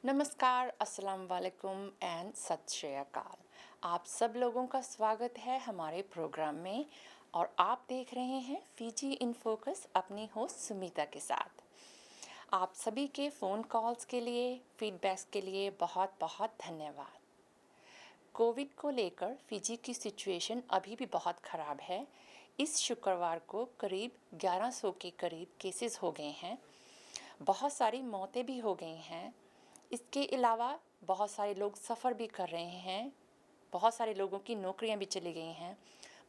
नमस्कार, अस्सलाम वालेकुम एंड सत श्री अकाल। आप सब लोगों का स्वागत है हमारे प्रोग्राम में और आप देख रहे हैं फीजी इन फोकस अपनी होस्ट सुमिता के साथ। आप सभी के फ़ोन कॉल्स के लिए, फीडबैक्स के लिए बहुत बहुत धन्यवाद। कोविड को लेकर फीजी की सिचुएशन अभी भी बहुत ख़राब है। इस शुक्रवार को करीब 1100 के करीब केसेस हो गए हैं। बहुत सारी मौतें भी हो गई हैं। इसके अलावा बहुत सारे लोग सफ़र भी कर रहे हैं, बहुत सारे लोगों की नौकरियां भी चली गई हैं,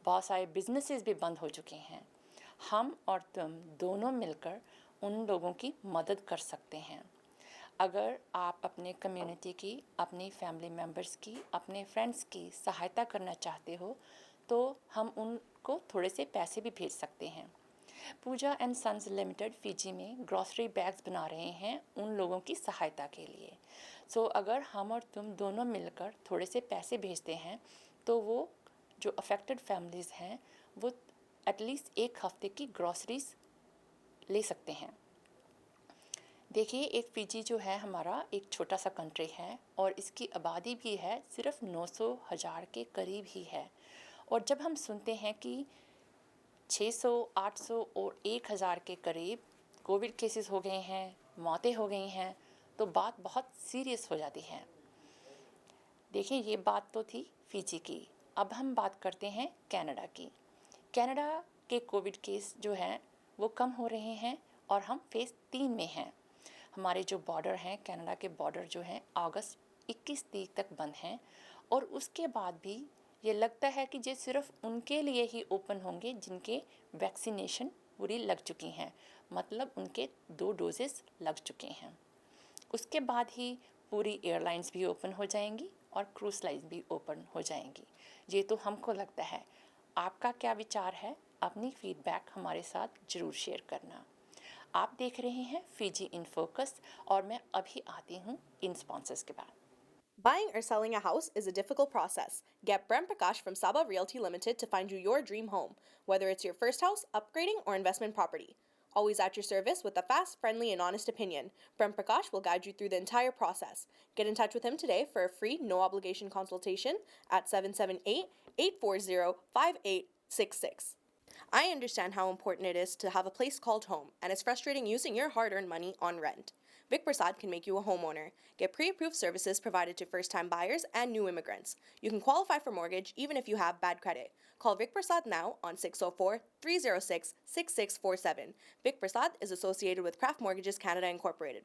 बहुत सारे बिजनेसेस भी बंद हो चुके हैं। हम और तुम दोनों मिलकर उन लोगों की मदद कर सकते हैं। अगर आप अपने कम्युनिटी की, अपनी फैमिली मेम्बर्स की, अपने फ्रेंड्स की सहायता करना चाहते हो तो हम उनको थोड़े से पैसे भी भेज सकते हैं। पूजा एंड सन्स लिमिटेड फीजी में ग्रॉसरी बैग्स बना रहे हैं उन लोगों की सहायता के लिए। अगर हम और तुम दोनों मिलकर थोड़े से पैसे भेजते हैं तो वो जो अफेक्टेड फैमिलीज़ हैं वो एटलीस्ट एक हफ्ते की ग्रॉसरीज ले सकते हैं। देखिए, एक फीजी जो है हमारा एक छोटा सा कंट्री है और इसकी आबादी भी है सिर्फ 900,000 के करीब ही है। और जब हम सुनते हैं कि 600, 800 और 1000 के करीब कोविड केसेस हो गए हैं, मौतें हो गई हैं, तो बात बहुत सीरियस हो जाती है। देखिए, ये बात तो थी फीजी की। अब हम बात करते हैं कनाडा की। कनाडा के कोविड केस जो हैं वो कम हो रहे हैं और हम फेज़ 3 में हैं। हमारे जो बॉर्डर हैं, कनाडा के बॉर्डर जो हैं अगस्त 21 तारीख तक बंद हैं और उसके बाद भी ये लगता है कि ये सिर्फ उनके लिए ही ओपन होंगे जिनके वैक्सीनेशन पूरी लग चुकी हैं, मतलब उनके 2 डोजेस लग चुके हैं। उसके बाद ही पूरी एयरलाइंस भी ओपन हो जाएंगी और क्रूज लाइन्स भी ओपन हो जाएंगी। ये तो हमको लगता है। आपका क्या विचार है? अपनी फीडबैक हमारे साथ ज़रूर शेयर करना। आप देख रहे हैं फीजी इन फोकस और मैं अभी आती हूँ इन स्पॉन्सर्स के बाद। Buying or selling a house is a difficult process. Get Prem Prakash from Saba Realty Limited to find you your dream home, whether it's your first house, upgrading, or investment property. Always at your service with a fast, friendly, and honest opinion, Prem Prakash will guide you through the entire process. Get in touch with him today for a free, no obligation consultation at 778-840-5866. I understand how important it is to have a place called home, and it's frustrating using your hard earned money on rent. Vic Prasad can make you a homeowner. Get pre approved services provided to first time buyers and new immigrants. You can qualify for mortgage even if you have bad credit. Call Vic Prasad now on 604 306 6647. Vic Prasad is associated with Craft Mortgages Canada Incorporated.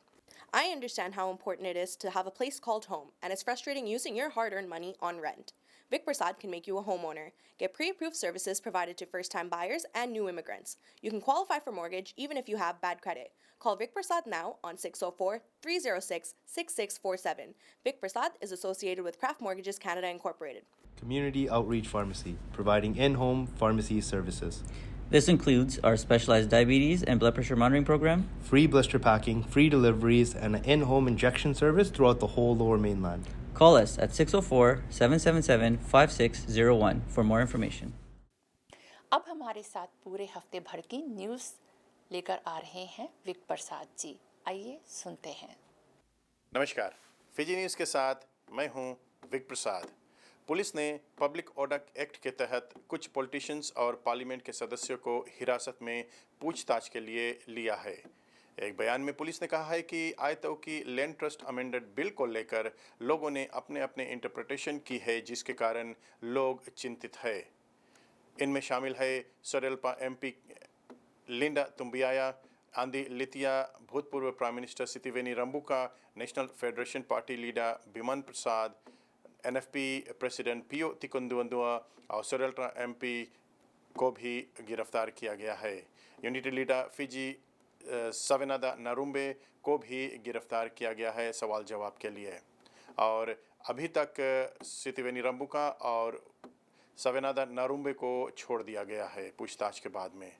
I understand how important it is to have a place called home, and it's frustrating using your hard earned money on rent. Vic Prasad can make you a homeowner. Get pre approved services provided to first time buyers and new immigrants. You can qualify for mortgage even if you have bad credit. Call Vic Prasad now on 604 306 6647. Vic Prasad is associated with Craft Mortgages Canada Incorporated. Community Outreach Pharmacy, providing in-home pharmacy services. This includes our specialized diabetes and blood pressure monitoring program, Free blister packing, free deliveries, and an in-home injection service throughout the whole Lower Mainland. Call us at 604-777-5601 for more information. अब हमारे साथ पूरे हफ्ते भर की news लेकर आ रहे हैं विक प्रसाद जी। आइए सुनते हैं। नमस्कार, फिजी न्यूज़ के साथ मैं हूं विक प्रसाद। पुलिस ने पब्लिक ऑर्डर एक्ट के तहत कुछ पॉलिटिशियंस और पार्लियामेंट के सदस्यों को हिरासत में पूछताछ के लिए लिया है। एक बयान में पुलिस ने कहा है कि आयतों की लैंड ट्रस्ट अमेंडेड बिल को लेकर लोगों ने अपने अपने इंटरप्रिटेशन की है, जिसके कारण लोग चिंतित है। इनमें शामिल है सोरेल्पा एमपी लिंडा तुम्बियाया, आंधी लितिया, भूतपूर्व prime minister Sitiveni Rabuka, national federation party leader Biman Prasad, NFP president Pio Tikoduadua और सोरेल्पा एमपी को भी गिरफ्तार किया गया है। यूनिटी लीडर फिजी सवेनादा नारुम्बे को भी गिरफ्तार किया गया है सवाल जवाब के लिए। और अभी तक सितिवेनी रंबुका और सवेनादा नारुम्बे को छोड़ दिया गया है पूछताछ के बाद में।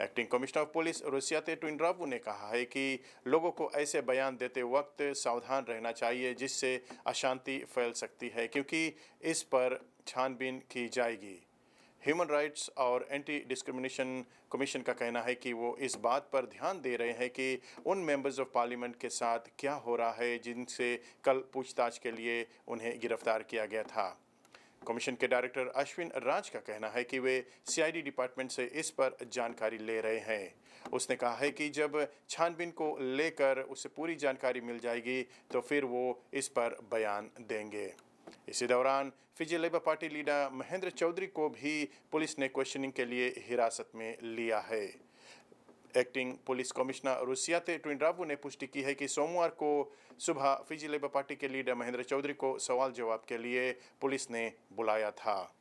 एक्टिंग कमिश्नर ऑफ पुलिस रुसियाते ट्विनरावू ने कहा है कि लोगों को ऐसे बयान देते वक्त सावधान रहना चाहिए जिससे अशांति फैल सकती है, क्योंकि इस पर छानबीन की जाएगी। ह्यूमन राइट्स और एंटी डिस्क्रिमिनेशन कमीशन का कहना है कि वो इस बात पर ध्यान दे रहे हैं कि उन मेंबर्स ऑफ पार्लियामेंट के साथ क्या हो रहा है जिनसे कल पूछताछ के लिए उन्हें गिरफ्तार किया गया था। कमीशन के डायरेक्टर अश्विन राज का कहना है कि वे सीआईडी डिपार्टमेंट से इस पर जानकारी ले रहे हैं। उसने कहा है कि जब छानबीन को लेकर उसे पूरी जानकारी मिल जाएगी तो फिर वो इस पर बयान देंगे। इसी दौरान Fiji labour party leader Mahendra Chaudhry को भी पुलिस ने क्वेश्चनिंग के लिए हिरासत में लिया है। एक्टिंग पुलिस कमिश्नर रुसियाते ट्विनरावू ने पुष्टि की है कि सोमवार को सुबह फिजी लेबर पार्टी के लीडर महेंद्र चौधरी को सवाल जवाब के लिए पुलिस ने बुलाया था।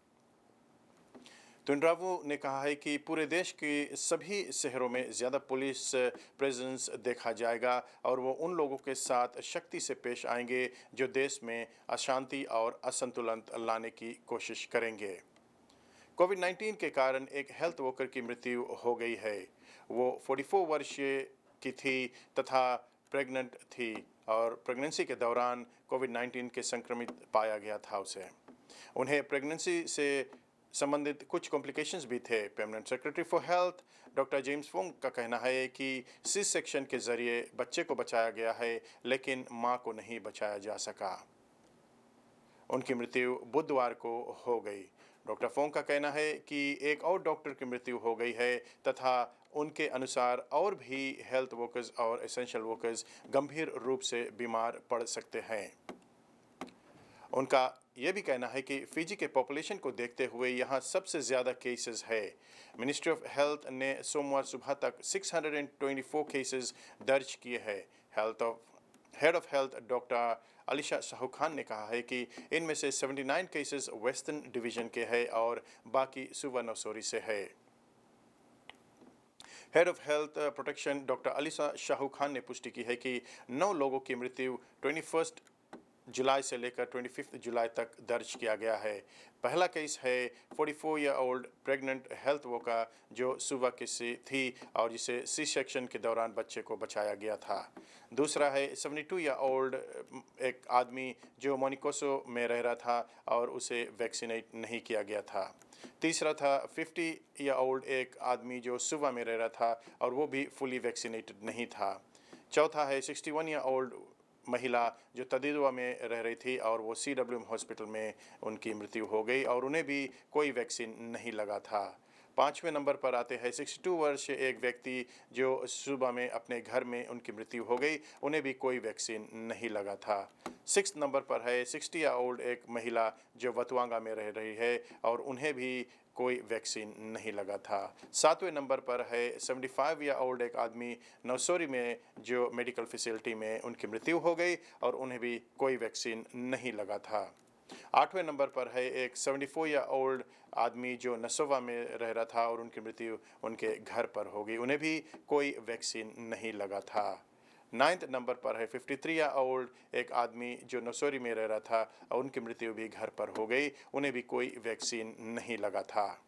ट्विनरावू ने कहा है कि पूरे देश के सभी शहरों में ज़्यादा पुलिस प्रेजेंस देखा जाएगा और वो उन लोगों के साथ सख्ती से पेश आएंगे जो देश में अशांति और असंतुलन लाने की कोशिश करेंगे। कोविड-19 के कारण एक हेल्थ वर्कर की मृत्यु हो गई है। वो 44 वर्षीय की थी तथा प्रेग्नेंट थी और प्रेगनेंसी के दौरान कोविड-19 के संक्रमित पाया गया था उसे। उन्हें प्रेगनेंसी से संबंधित कुछ कॉम्प्लिकेशंस भी थे। Permanent secretary for health doctor James Fong का कहना है कि सी सेक्शन के जरिए बच्चे को बचाया गया है लेकिन मां को नहीं बचाया जा सका। उनकी मृत्यु बुधवार को हो गई। डॉक्टर फोंग का कहना है कि एक और डॉक्टर की मृत्यु हो गई है तथा उनके अनुसार और भी हेल्थ वर्कर्स और एसेंशियल वर्कर्स गंभीर रूप से बीमार पड़ सकते हैं। उनका यह भी कहना है कि फिजी के पॉपुलेशन को देखते हुए यहाँ सबसे ज़्यादा केसेस है। मिनिस्ट्री ऑफ हेल्थ ने सोमवार सुबह तक 624 केसेस दर्ज किए हैं। Head of health doctor Alisha Shahu Khan ने कहा है कि इनमें से 79 केसेस वेस्टर्न डिवीजन के हैं और बाकी सुवर्णसौरी से है। Head of health protection doctor Alisha Shahu Khan ने पुष्टि की है कि 9 लोगों की मृत्यु 21 जुलाई से लेकर 25 जुलाई तक दर्ज किया गया है। पहला केस है 44 year old pregnant health worker जो सुबह की थी और जिसे सी सेक्शन के दौरान बच्चे को बचाया गया था। दूसरा है 72 ईयर ओल्ड एक आदमी जो मोनिकोसो में रह रहा था और उसे वैक्सीनेट नहीं किया गया था। तीसरा था 50 ईयर ओल्ड एक आदमी जो सुबह में रह रहा था और वो भी फुली वैक्सीनेटेड नहीं था। चौथा है 61 ईयर ओल्ड महिला जो तदीदुआ में रह रही थी और वो CWM हॉस्पिटल में उनकी मृत्यु हो गई और उन्हें भी कोई वैक्सीन नहीं लगा था। 5वें नंबर पर आते हैं 62 वर्ष एक व्यक्ति जो सुबह में अपने घर में उनकी मृत्यु हो गई, उन्हें भी कोई वैक्सीन नहीं लगा था। 6 नंबर पर है 60 ईयर ओल्ड एक महिला जो वतवांगा में रह रही है और उन्हें भी कोई वैक्सीन नहीं लगा था। 7वें नंबर पर है 75 ईयर ओल्ड एक आदमी नौसोरी में जो मेडिकल फैसिलिटी में उनकी मृत्यु हो गई और उन्हें भी कोई वैक्सीन नहीं लगा था। 8वें नंबर पर है एक 74 ईयर ओल्ड आदमी जो नसोवा में रह रहा था और उनकी मृत्यु उनके घर पर हो गई, उन्हें भी कोई वैक्सीन नहीं लगा था। 9th नंबर पर है 53 ईयर ओल्ड एक आदमी जो नसोरी में रह रहा था और उनकी मृत्यु भी घर पर हो गई, उन्हें भी कोई वैक्सीन नहीं लगा था।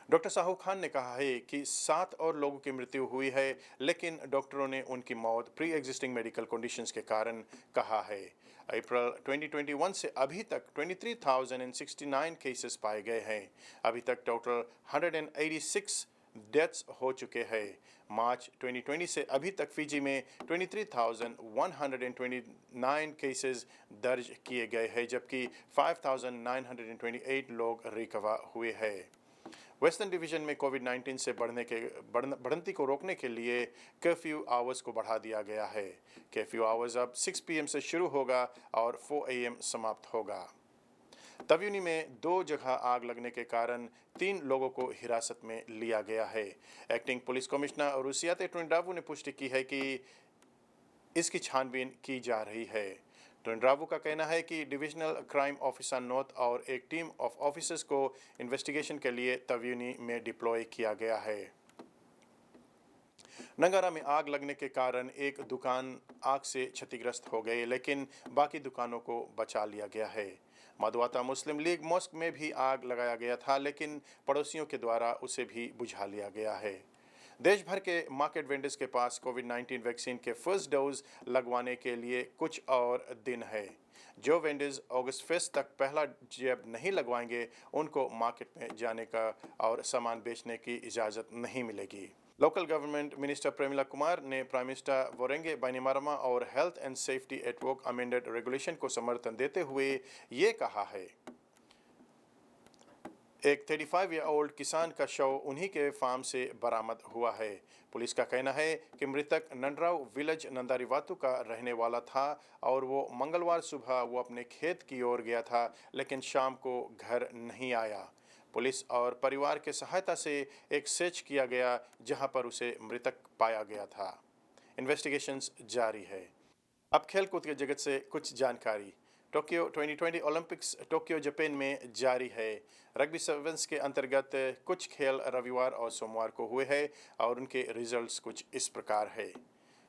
डॉक्टर साहू खान ने कहा है कि 7 और लोगों की मृत्यु हुई है लेकिन डॉक्टरों ने उनकी मौत प्री एग्जिस्टिंग मेडिकल कंडीशंस के कारण कहा है। अप्रैल 2021 से अभी तक 23,069 केसेस पाए गए हैं। अभी तक टोटल 186 डेथ्स हो चुके हैं। मार्च 2020 से अभी तक फिजी में 23,129 केसेस दर्ज किए गए हैं जबकि 5,928 लोग रिकवर हुए हैं। वेस्टर्न डिवीजन में कोविड-19 से बढ़ंती को रोकने के लिए कर्फ्यू आवर्स को बढ़ा दिया गया है। कर्फ्यू आवर्स अब 6 PM से शुरू होगा और 4 AM समाप्त होगा। तव्यूनी में 2 जगह आग लगने के कारण 3 लोगों को हिरासत में लिया गया है। एक्टिंग पुलिस कमिश्नर रुसियाते ट्विनरावू ने पुष्टि की है कि इसकी छानबीन की जा रही है। ट्विनरावू का कहना है कि डिविजनल क्राइम ऑफिसर नॉर्थ और एक टीम ऑफ ऑफिसर्स को इन्वेस्टिगेशन के लिए तव्यूनी में डिप्लॉय किया गया है। नंगारा में आग लगने के कारण एक दुकान आग से क्षतिग्रस्त हो गई लेकिन बाकी दुकानों को बचा लिया गया है। मधुवाता मुस्लिम लीग मॉस्क में भी आग लगाया गया था लेकिन पड़ोसियों के द्वारा उसे भी बुझा लिया गया है। देश भर के मार्केट वेंडर्स के पास कोविड-19 वैक्सीन के फर्स्ट डोज लगवाने के लिए कुछ और दिन है। जो वेंडर्स अगस्त फर्स्ट तक पहला जैब नहीं लगवाएंगे उनको मार्केट में जाने का और सामान बेचने की इजाज़त नहीं मिलेगी। Local government minister Premila Kumar ने प्राइम मिनिस्टर वोरेंगे बाइनीमारामा और health and safety at work amended regulation को समर्थन देते हुए ये कहा है। एक 35 ईयर ओल्ड किसान का शव उन्हीं के फार्म से बरामद हुआ है। पुलिस का कहना है कि मृतक नंडराव विलेज नंदारीवातु का रहने वाला था और वो मंगलवार सुबह वो अपने खेत की ओर गया था, लेकिन शाम को घर नहीं आया। पुलिस और परिवार के सहायता से एक सर्च किया गया जहां पर उसे मृतक पाया गया था। इन्वेस्टिगेशंस जारी है। अब खेलकूद के जगत से कुछ जानकारी। टोक्यो 2020 ओलंपिक्स टोक्यो जापान में जारी है। रग्बी सेवन्स के अंतर्गत कुछ खेल रविवार और सोमवार को हुए हैं और उनके रिजल्ट्स कुछ इस प्रकार है।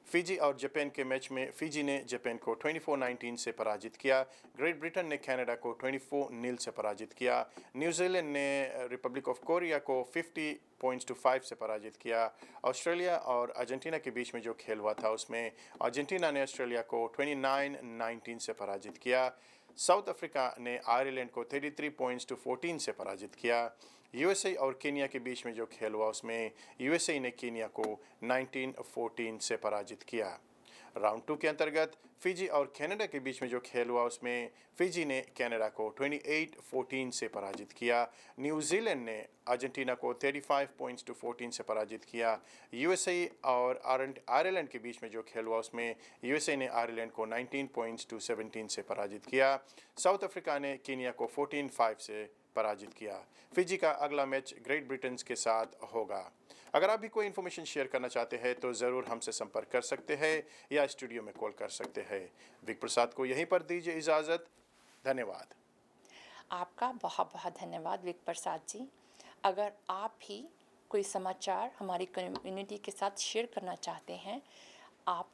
फिजी और जापान के मैच में फिजी ने जापान को 24-19 से पराजित किया। ग्रेट ब्रिटेन ने कनाडा को 24-0 से पराजित किया। न्यूजीलैंड ने रिपब्लिक ऑफ कोरिया को 50 पॉइंट्स टू 5 से पराजित किया। ऑस्ट्रेलिया और अर्जेंटीना के बीच में जो खेल हुआ था उसमें अर्जेंटीना ने ऑस्ट्रेलिया को 29-19 से पराजित किया। साउथ अफ्रीका ने आयरलैंड को 33 पॉइंट्स टू 14 से पराजित किया। यूएसए और केनिया के बीच में जो खेल हुआ उसमें यूएसए ने केनिया को 19-14 से पराजित किया। राउंड 2 के अंतर्गत फिजी और कनाडा के बीच में जो खेल हुआ उसमें फिजी ने कनाडा को 28-14 से पराजित किया। न्यूजीलैंड ने अर्जेंटीना को 35 पॉइंट्स टू 14 से पराजित किया। यूएसए और आयरलैंड के बीच में जो खेल हुआ उसमें यूएसए ने आयरलैंड को 19 पॉइंट्स टू 17 से पराजित किया। साउथ अफ्रीका ने केनिया को 14-5 से पराजित किया। फिजी का अगला मैच ग्रेट ब्रिटेन के साथ होगा। अगर आप भी कोई इन्फॉर्मेशन शेयर करना चाहते हैं तो ज़रूर हमसे संपर्क कर सकते हैं या स्टूडियो में कॉल कर सकते हैं। विक प्रसाद को यहीं पर दीजिए इजाज़त। धन्यवाद। आपका बहुत बहुत धन्यवाद विक प्रसाद जी। अगर आप भी कोई समाचार हमारी कम्युनिटी के साथ शेयर करना चाहते हैं, आप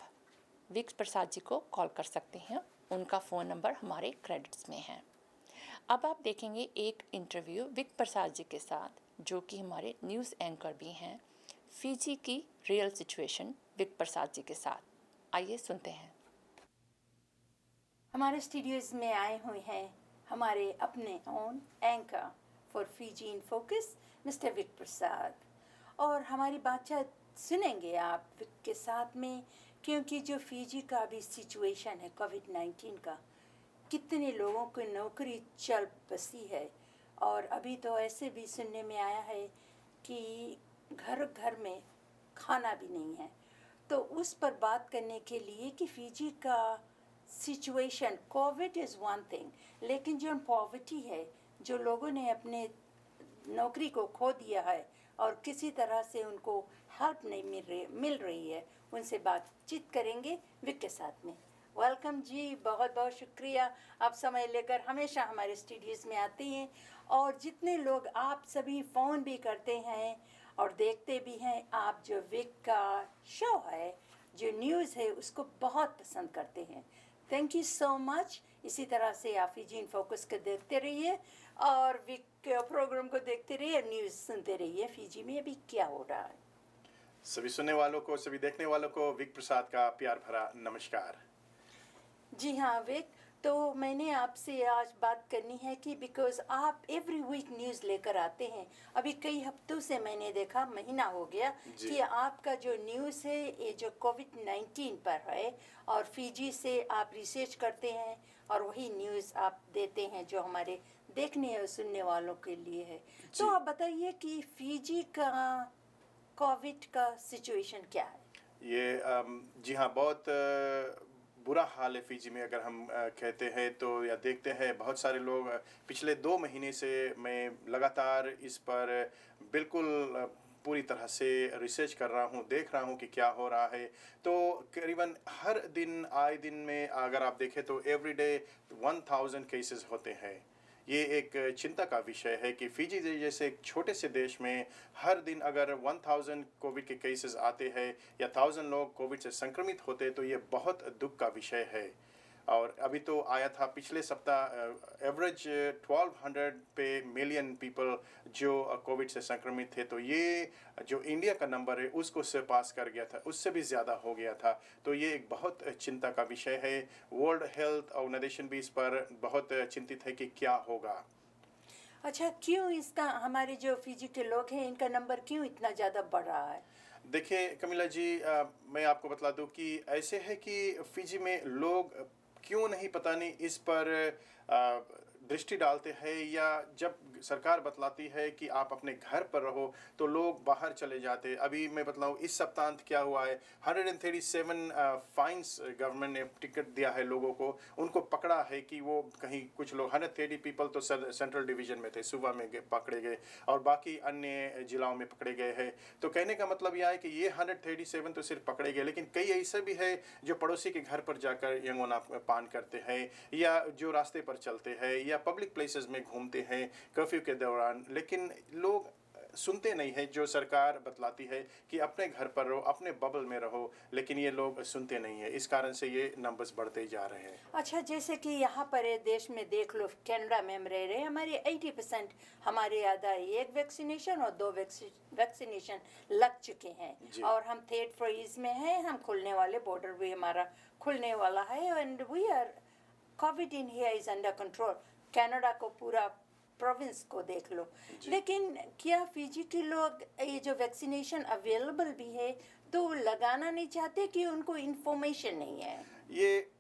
विक प्रसाद जी को कॉल कर सकते हैं। उनका फ़ोन नंबर हमारे क्रेडिट्स में है। अब आप देखेंगे एक इंटरव्यू विक प्रसाद जी के साथ, जो कि हमारे न्यूज़ एंकर भी हैं, फिजी की real situation Wick Prasad ji के साथ। आइए सुनते हैं। हमारे स्टूडियोज में आए हुए हैं हमारे अपने own anchor for Fiji in focus mister Vik Prasad, और हमारी बातचीत सुनेंगे आप विक के साथ में, क्योंकि जो फिजी का अभी सिचुएशन है कोविड-19 का, कितने लोगों की नौकरी चल बसी है, और अभी तो ऐसे भी सुनने में आया है कि घर घर में खाना भी नहीं है। तो उस पर बात करने के लिए कि फिजी का situation, Covid is one thing, लेकिन जो पॉवर्टी है, जो लोगों ने अपने नौकरी को खो दिया है और किसी तरह से उनको हेल्प नहीं मिल रही है, उनसे बातचीत करेंगे विक के साथ में। वेलकम जी, बहुत बहुत शुक्रिया, आप समय लेकर हमेशा हमारे स्टूडियोज़ में आते हैं, और जितने लोग आप सभी फ़ोन भी करते हैं और देखते भी हैं, आप जो विक का शो है, जो न्यूज़ है, उसको बहुत पसंद करते हैं। Thank you so much. इसी तरह से आप फिजी इन फोकस को देखते रहिए और विक प्रोग्राम को देखते रहिए, न्यूज़ सुनते रहिए फिजी में अभी क्या हो रहा है। सभी सुनने वालों को, सभी देखने वालों को विक प्रसाद का प्यार भरा नमस्कार। जी हाँ विक, तो मैंने आपसे आज बात करनी है कि बिकॉज़ आप एवरी वीक न्यूज़ लेकर आते हैं। अभी कई हफ्तों से मैंने देखा, महीना हो गया, कि आपका जो न्यूज़ है ये जो कोविड-19 पर है, और फिजी से आप रिसर्च करते हैं और वही न्यूज़ आप देते हैं जो हमारे देखने और सुनने वालों के लिए है। तो आप बताइए कि फिजी का कोविड का सिचुएशन क्या है? ये जी हाँ, बहुत बुरा हाल है फिजी में। अगर हम कहते हैं तो या देखते हैं, बहुत सारे लोग पिछले 2 महीने से मैं लगातार इस पर बिल्कुल पूरी तरह से रिसर्च कर रहा हूँ, देख रहा हूँ कि क्या हो रहा है। तो करीबन हर दिन, आए दिन में अगर आप देखें तो एवरीडे 1000 केसेस होते हैं। ये एक चिंता का विषय है कि फिजी जैसे एक छोटे से देश में हर दिन अगर 1000 कोविड के केसेस आते हैं या 1000 लोग कोविड से संक्रमित होते हैं तो ये बहुत दुख का विषय है। और अभी तो आया था पिछले सप्ताह एवरेज 1200 पे मिलियन पीपल जो कोविड से संक्रमित थे। तो ये जो इंडिया का नंबर है उसको सरपास कर गया था, उससे भी ज़्यादा हो गया था। तो ये एक बहुत चिंता का विषय है। वर्ल्ड हेल्थ ऑर्गेनाइजेशन भी इस पर बहुत चिंतित है कि क्या होगा। अच्छा, क्यों इसका हमारे जो फिजी के लोग हैं इनका नंबर क्यों इतना ज़्यादा बढ़ रहा है? देखिए कमिला जी, मैं आपको बतला दूं कि ऐसे है कि फिजी में लोग क्यों नहीं पता नहीं इस पर दृष्टि डालते हैं, या जब सरकार बतलाती है कि आप अपने घर पर रहो तो लोग बाहर चले जाते हैं। अभी मैं बतलाऊं इस सप्ताहांत क्या हुआ है, 137 फाइन्स गवर्नमेंट ने टिकट दिया है लोगों को, उनको पकड़ा है कि वो कहीं कुछ लोग 130 पीपल तो सेंट्रल डिवीजन में थे, सुबह में पकड़े गए और बाकी अन्य जिलाओं में पकड़े गए हैं। तो कहने का मतलब यह है कि ये 137 तो सिर्फ पकड़े गए, लेकिन कई ऐसे भी है जो पड़ोसी के घर पर जाकर यंगोना पान करते हैं, या जो रास्ते पर चलते हैं, या पब्लिक प्लेसेस में घूमते हैं कर्फ्यू के दौरान। लेकिन लोग सुनते नहीं है जो सरकार बतलाती है कि अपने घर पर रहो, अपने बबल में रहो, लेकिन ये लोग सुनते नहीं है। इस कारण से ये नंबर्स बढ़ते जा रहे हैं। अच्छा, जैसे कि यहाँ पर देश में देख लो, कनाडा में हम रह रहे हैं, हमारे 80% हमारे आधा एक वैक्सीनेशन और 2 वैक्सीनेशन लग चुके हैं और हम थर्ड फेज में हैं। हम खुलने वाले, बॉर्डर भी हमारा खुलने वाला है and we are covid in here is under control. Canada को पूरा प्रोविंस को देख लो। लेकिन क्या फिजी के लोग ये जो वैक्सीनेशन अवेलेबल भी है तो लगाना नहीं चाहते कि उनको इन्फॉर्मेशन नहीं है? ये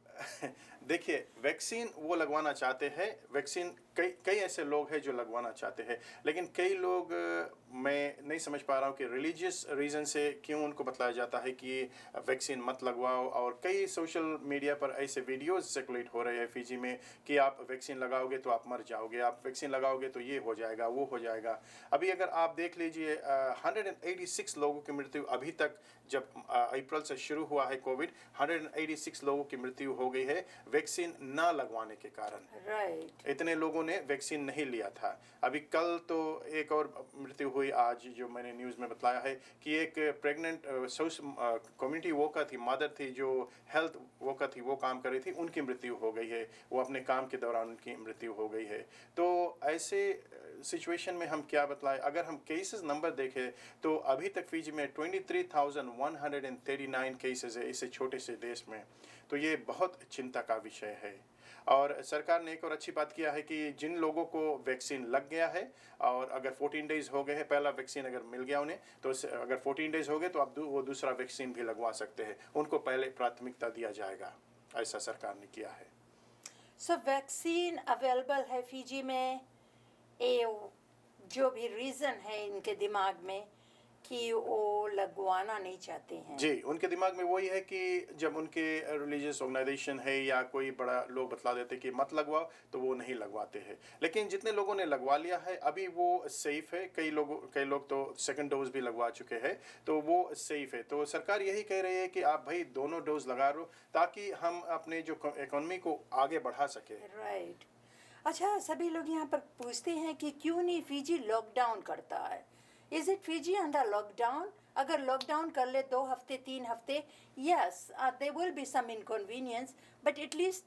देखिए, वैक्सीन वो लगवाना चाहते हैं, वैक्सीन कई ऐसे लोग हैं जो लगवाना चाहते हैं, लेकिन कई लोग मैं नहीं समझ पा रहा हूँ कि रिलीजियस रीज़न से क्यों उनको बताया जाता है कि वैक्सीन मत लगवाओ। और कई सोशल मीडिया पर ऐसे वीडियोस सर्कुलेट हो रहे हैं फिजी में कि आप वैक्सीन लगाओगे तो आप मर जाओगे, आप वैक्सीन लगाओगे तो ये हो जाएगा, वो हो जाएगा। अभी अगर आप देख लीजिए 186 लोगों की मृत्यु अभी तक, जब अप्रैल से शुरू हुआ है कोविड, 186 लोगों की मृत्यु हो गई है वैक्सीन ना लगवाने के कारण। राइट। इतने लोगों ने वैक्सीन नहीं लिया था। अभी कल तो एक और मृत्यु हुई, आज जो मैंने न्यूज़ में बताया है कि एक प्रेग्नेंट कम्युनिटी वर्कर थी, मदर थी जो हेल्थ वर्कर थी, वो काम कर रही थी, उनकी मृत्यु हो गई है। वो अपने काम के दौरान उनकी मृत्यु हो गई है। तो ऐसे सिचुएशन में हम क्या बतलाएं? अगर हम केसेस नंबर देखें तो अभी तक फिजी में 23,139 केसेस है, इस छोटे से देश में। तो ये बहुत चिंता का विषय है। और सरकार ने एक और अच्छी बात किया है कि जिन लोगों को वैक्सीन लग गया है और अगर 14 डेज हो गए हैं, पहला वैक्सीन अगर मिल गया उन्हें, तो अगर 14 डेज हो गए तो अब वो दूसरा वैक्सीन भी लगवा सकते हैं। उनको पहले प्राथमिकता दिया जाएगा, ऐसा सरकार ने किया है। सो वैक्सीन अवेलेबल है फिजी में। जो भी रीज़न है इनके दिमाग में कि वो लगवाना नहीं चाहते हैं। जी, उनके दिमाग में वही है कि जब उनके रिलीजियस ऑर्गेनाइजेशन है या कोई बड़ा लोग बतला देते कि मत लगवाओ, तो वो नहीं लगवाते हैं। लेकिन जितने लोगों ने लगवा लिया है अभी वो सेफ़ है। कई लोग तो सेकंड डोज भी लगवा चुके हैं, तो वो सेफ़ है। तो सरकार यही कह रही है कि आप भाई दोनों डोज लगा लो ताकि हम अपने जो इकोनॉमी को आगे बढ़ा सके। राइट। अच्छा, सभी लोग यहाँ पर पूछते हैं कि क्यों नहीं फिजी लॉकडाउन करता है। Is it Fiji under lockdown? अगर लॉकडाउन कर ले 2 हफ्ते 3 हफ्ते, yes there will be some inconvenience, but at least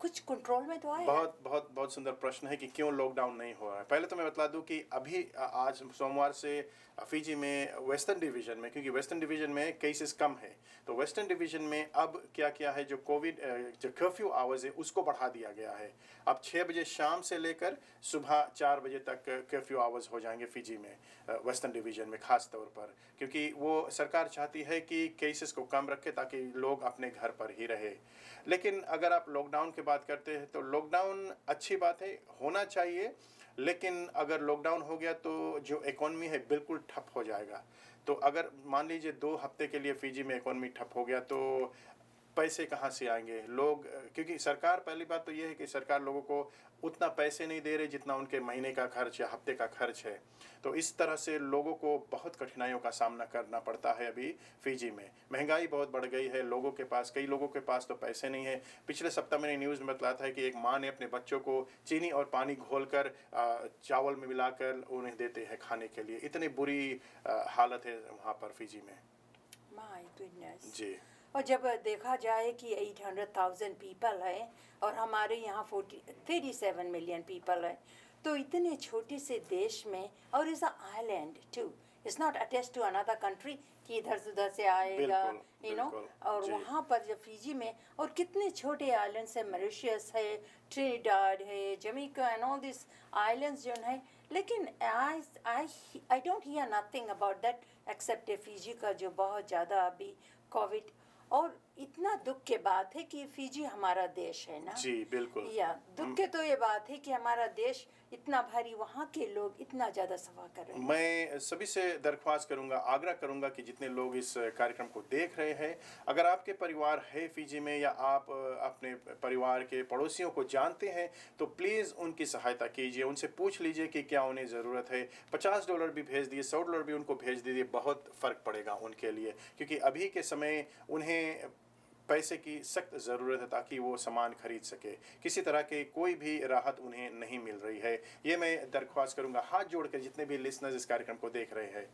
कुछ कंट्रोल में तो आए। बहुत सुंदर प्रश्न है कि क्यों लॉकडाउन नहीं हो रहा है। पहले तो मैं बता दूं कि अभी आज सोमवार से फिजी में वेस्टर्न डिवीज़न में, क्योंकि वेस्टर्न डिवीज़न में केसेस कम है, तो वेस्टर्न डिवीज़न में अब क्या किया है, जो कोविड जो कर्फ्यू आवर्स है उसको बढ़ा दिया गया है। अब 6 बजे शाम से लेकर सुबह 4 बजे तक कर्फ्यू आवर्स हो जाएंगे फिजी में, वेस्टर्न डिवीज़न में ख़ास तौर पर, क्योंकि वो सरकार चाहती है कि केसेस को कम रखे ताकि लोग अपने घर पर ही रहे। लेकिन अगर आप लॉकडाउन की बात करते हैं तो लॉकडाउन अच्छी बात है, होना चाहिए, लेकिन अगर लॉकडाउन हो गया तो जो इकोनॉमी है बिल्कुल ठप हो जाएगा। तो अगर मान लीजिए 2 हफ्ते के लिए फिजी में इकोनॉमी ठप हो गया तो पैसे कहाँ से आएंगे लोग, क्योंकि सरकार, पहली बात तो ये है कि सरकार लोगों को उतना पैसे नहीं दे रहे जितना उनके महीने का खर्च या हफ्ते का खर्च है। तो इस तरह से लोगों को बहुत कठिनाइयों का सामना करना पड़ता है। अभी फिजी में महंगाई बहुत बढ़ गई है, लोगों के पास, कई लोगों के पास तो पैसे नहीं है। पिछले सप्ताह मैंने न्यूज़ में बताया था कि एक माँ ने अपने बच्चों को चीनी और पानी घोलकर चावल में मिलाकर उन्हें देते हैं खाने के लिए। इतनी बुरी हालत है वहाँ पर फिजी में। My goodness. जी। और जब देखा जाए कि 800,000 पीपल है और हमारे यहाँ 37 मिलियन पीपल है, तो इतने छोटे से देश में, और is a island too, it's not attach to another country कि इधर से उधर से आएगा, बिल्कुल, यू नो। बिल्कुल, और जी। वहाँ पर जब फिजी में, और कितने छोटे आइलैंड्स है, मॉरिशस है, ट्रिनिडाड है, Jamaica and all this islands जो है, लेकिन I don't hear nothing about that except Fiji का जो बहुत ज़्यादा अभी कोविड। और इतना दुख के बात है कि फिजी हमारा देश है ना। जी बिल्कुल। या दुख के तो ये बात है कि हमारा देश इतना भारी, वहाँ के लोग इतना ज़्यादा सफा कर रहे हैं। मैं सभी से दरख्वास्त करूंगा, आग्रह करूंगा कि जितने लोग इस कार्यक्रम को देख रहे हैं, अगर आपके परिवार है फिजी में या आप अपने परिवार के पड़ोसियों को जानते हैं, तो प्लीज़ उनकी सहायता कीजिए, उनसे पूछ लीजिए कि क्या उन्हें ज़रूरत है। $50 भी भेज दिए, $100 भी उनको भेज दीजिए, बहुत फ़र्क पड़ेगा उनके लिए, क्योंकि अभी के समय उन्हें पैसे की सख्त ज़रूरत है ताकि वो सामान खरीद सके। किसी तरह के कोई भी राहत उन्हें नहीं मिल रही है। ये मैं दरख्वास्त करूंगा हाथ जोड़ कर, जितने भी लिसनर्स इस कार्यक्रम को देख रहे हैं।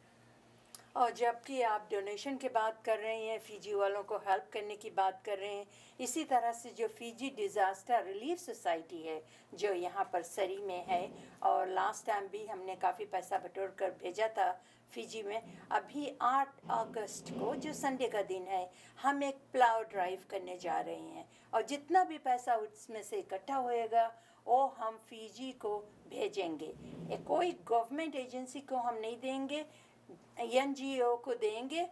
और जबकि आप डोनेशन की बात कर रहे हैं, फिजी वालों को हेल्प करने की बात कर रहे हैं, इसी तरह से जो फिजी डिज़ास्टर रिलीफ सोसाइटी है जो यहाँ पर सरी में है, और लास्ट टाइम भी हमने काफ़ी पैसा बटोर कर भेजा था फिजी में। अभी 8 अगस्त को, जो संडे का दिन है, हम एक प्लाव ड्राइव करने जा रहे हैं, और जितना भी पैसा उसमें से इकट्ठा होएगा वो हम फिजी को भेजेंगे। कोई गवर्नमेंट एजेंसी को हम नहीं देंगे, एनजीओ को देंगे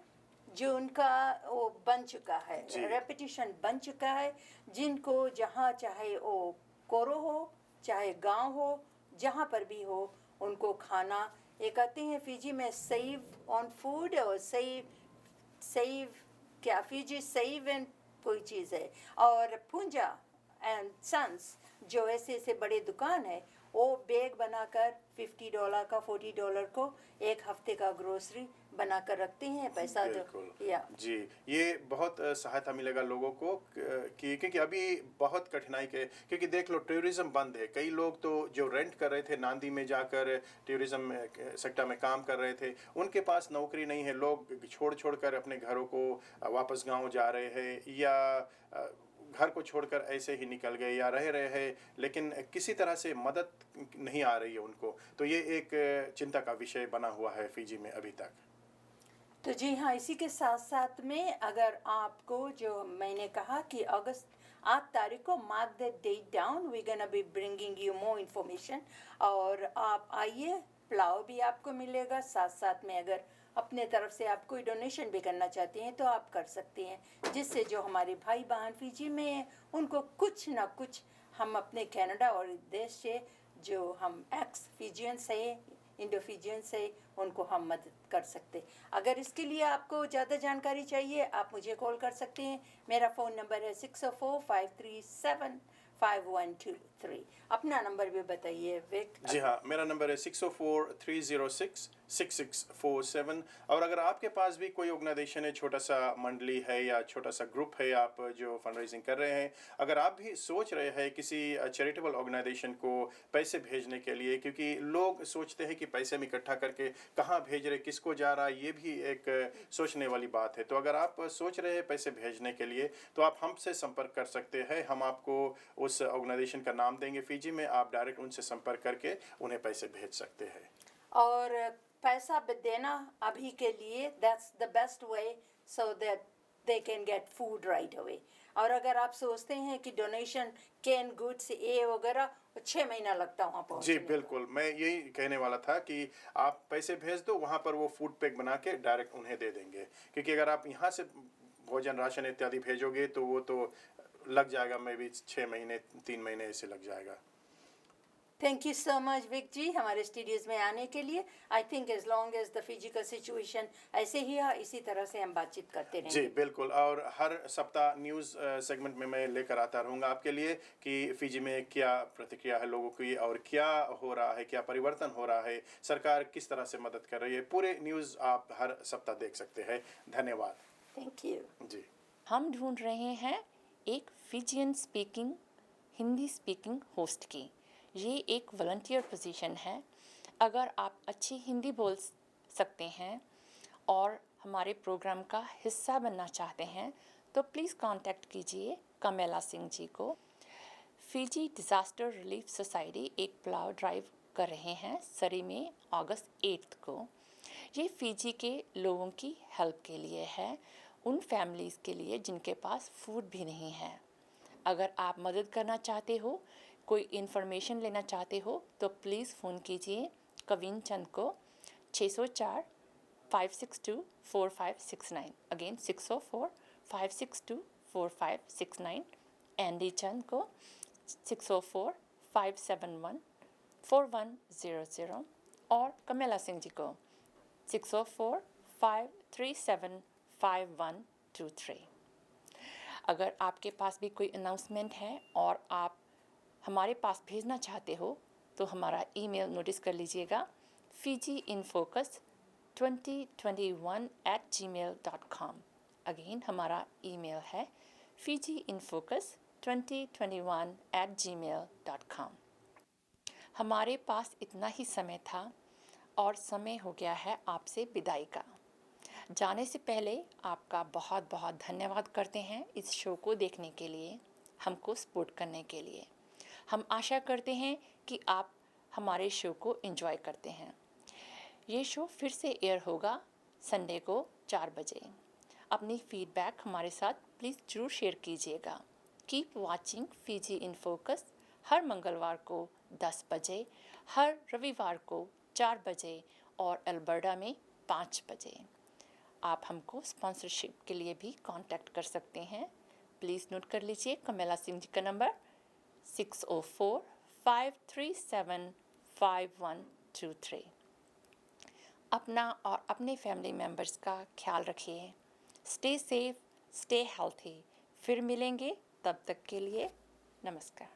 जो उनका वो बन चुका है, रेपिटेशन बन चुका है, जिनको जहाँ चाहे वो कोरो हो चाहे गांव हो, जहाँ पर भी हो, उनको खाना, ये कहते हैं फिजी में सेव ऑन फूड, और सेव क्या, फिजी सेव एंड कोई चीज़ है। और पूंजा एंड सन्स जो ऐसे ऐसे बड़े दुकान है, वो बैग बनाकर $50 का, $40 को एक हफ्ते का ग्रोसरी बनाकर रखते हैं, पैसा बिल्कुल। या जी, ये बहुत सहायता मिलेगा लोगों को कि क्योंकि अभी बहुत कठिनाई के, क्योंकि देख लो टूरिज्म बंद है। कई लोग तो जो रेंट कर रहे थे नांदी में जाकर टूरिज्म सेक्टर में काम कर रहे थे, उनके पास नौकरी नहीं है। लोग छोड़ छोड़ कर अपने घरों को वापस गांव जा रहे हैं, या घर को छोड़कर ऐसे ही निकल गए या रह रहे हैं, लेकिन किसी तरह से मदद नहीं आ रही है उनको। तो ये एक चिंता का विषय बना हुआ है फिजी में अभी तक। तो जी हाँ, इसी के साथ साथ में अगर आपको, जो मैंने कहा कि अगस्त 8 तारीख को, mark the date down, we gonna be bringing you more information. और आप आइए, प्लाव भी आपको मिलेगा, साथ साथ में अगर अपने तरफ से आप कोई डोनेशन भी करना चाहते हैं तो आप कर सकते हैं, जिससे जो हमारे भाई बहन फिजी में हैं उनको कुछ ना कुछ हम अपने कनाडा और देश से, जो हम एक्स फिजियंस है, इंडो फिजियंस है, उनको हम मदद कर सकते। अगर इसके लिए आपको ज़्यादा जानकारी चाहिए, आप मुझे कॉल कर सकते हैं। मेरा फ़ोन नंबर है 604-537-5123। अपना नंबर भी बताइए विक। जी हाँ, मेरा नंबर है 604-306-6647। और अगर आपके पास भी कोई ऑर्गेनाइजेशन है, छोटा सा मंडली है या छोटा सा ग्रुप है, आप जो फंड रेजिंग कर रहे हैं, अगर आप भी सोच रहे हैं किसी चैरिटेबल ऑर्गेनाइजेशन को पैसे भेजने के लिए, क्योंकि लोग सोचते हैं कि पैसे में इकट्ठा करके कहाँ भेज रहे, किसको जा रहा है, ये भी एक सोचने वाली बात है। तो अगर आप सोच रहे हैं पैसे भेजने के लिए, तो आप हमसे संपर्क कर सकते हैं। हम आपको उस ऑर्गेनाइजेशन का नाम देंगे फिजी में, आप डायरेक्ट उनसे संपर्क करके उन्हें पैसे भेज सकते हैं। और पैसा देना अभी के लिए, that's the best way, so that they can get food right away. और अगर आप सोचते हैं कि डोनेशन, कैन गुड्स, ये वगैरह, 6 महीना लगता वहाँ पहुँचने जी बिल्कुल, मैं यही कहने वाला था कि आप पैसे भेज दो, वहाँ पर वो फूड पैक बना के डायरेक्ट उन्हें दे देंगे। क्योंकि अगर आप यहाँ से भोजन राशन इत्यादि भेजोगे तो वो तो लग जाएगा, मे भी 6 महीने 3 महीने ऐसे लग जाएगा। Thank you so much Vik ji, हमारे स्टूडियोज़ में आने के लिए। I think as long as the physical situation ऐसे ही है, इसी तरह से हम बातचीत करते रहेंगे। जी बिल्कुल, और हर सप्ताह न्यूज़ सेगमेंट में मैं लेकर आता रहूँगा आपके लिए कि फिजी में क्या प्रतिक्रिया है लोगों की, और क्या हो रहा है, क्या परिवर्तन हो रहा है, सरकार किस तरह से मदद कर रही है। पूरे न्यूज़ आप हर सप्ताह देख सकते हैं। धन्यवाद। Thank you ji. हम ढूंढ रहे हैं एक Fijian speaking, Hindi speaking host की। ये एक वॉलंटियर पोजीशन है। अगर आप अच्छी हिंदी बोल सकते हैं और हमारे प्रोग्राम का हिस्सा बनना चाहते हैं, तो प्लीज़ कांटेक्ट कीजिए कमेला सिंह जी को। फिजी डिज़ास्टर रिलीफ सोसाइटी एक प्लाव ड्राइव कर रहे हैं सरी में अगस्त 8 को। ये फिजी के लोगों की हेल्प के लिए है, उन फैमिलीज़ के लिए जिनके पास फूड भी नहीं है। अगर आप मदद करना चाहते हो, कोई इन्फॉर्मेशन लेना चाहते हो, तो प्लीज़ फ़ोन कीजिए कविन चंद को 604-562-4569। अगेन 604-562-4569। एंडी चंद को 604-571-4100 और कमेला सिंह जी को 604-537-5123। अगर आपके पास भी कोई अनाउंसमेंट है और आप हमारे पास भेजना चाहते हो तो हमारा ईमेल नोटिस कर लीजिएगा fijiinfocus2021@gmail.com। अगेन हमारा ईमेल है fijiinfocus2021@gmail.com। हमारे पास इतना ही समय था और समय हो गया है आपसे विदाई का। जाने से पहले आपका बहुत बहुत धन्यवाद करते हैं इस शो को देखने के लिए, हमको सपोर्ट करने के लिए। हम आशा करते हैं कि आप हमारे शो को एंजॉय करते हैं। ये शो फिर से एयर होगा संडे को 4 बजे। अपनी फीडबैक हमारे साथ प्लीज़ ज़रूर शेयर कीजिएगा। Keep watching Fiji in focus हर मंगलवार को 10 बजे, हर रविवार को 4 बजे और अल्बर्टा में 5 बजे। आप हमको स्पॉन्सरशिप के लिए भी कांटेक्ट कर सकते हैं। प्लीज़ नोट कर लीजिए कमेला सिंह जी का नंबर 604-537-5123। अपना और अपने फैमिली मेम्बर्स का ख्याल रखिए। Stay safe, stay healthy. फिर मिलेंगे, तब तक के लिए नमस्कार।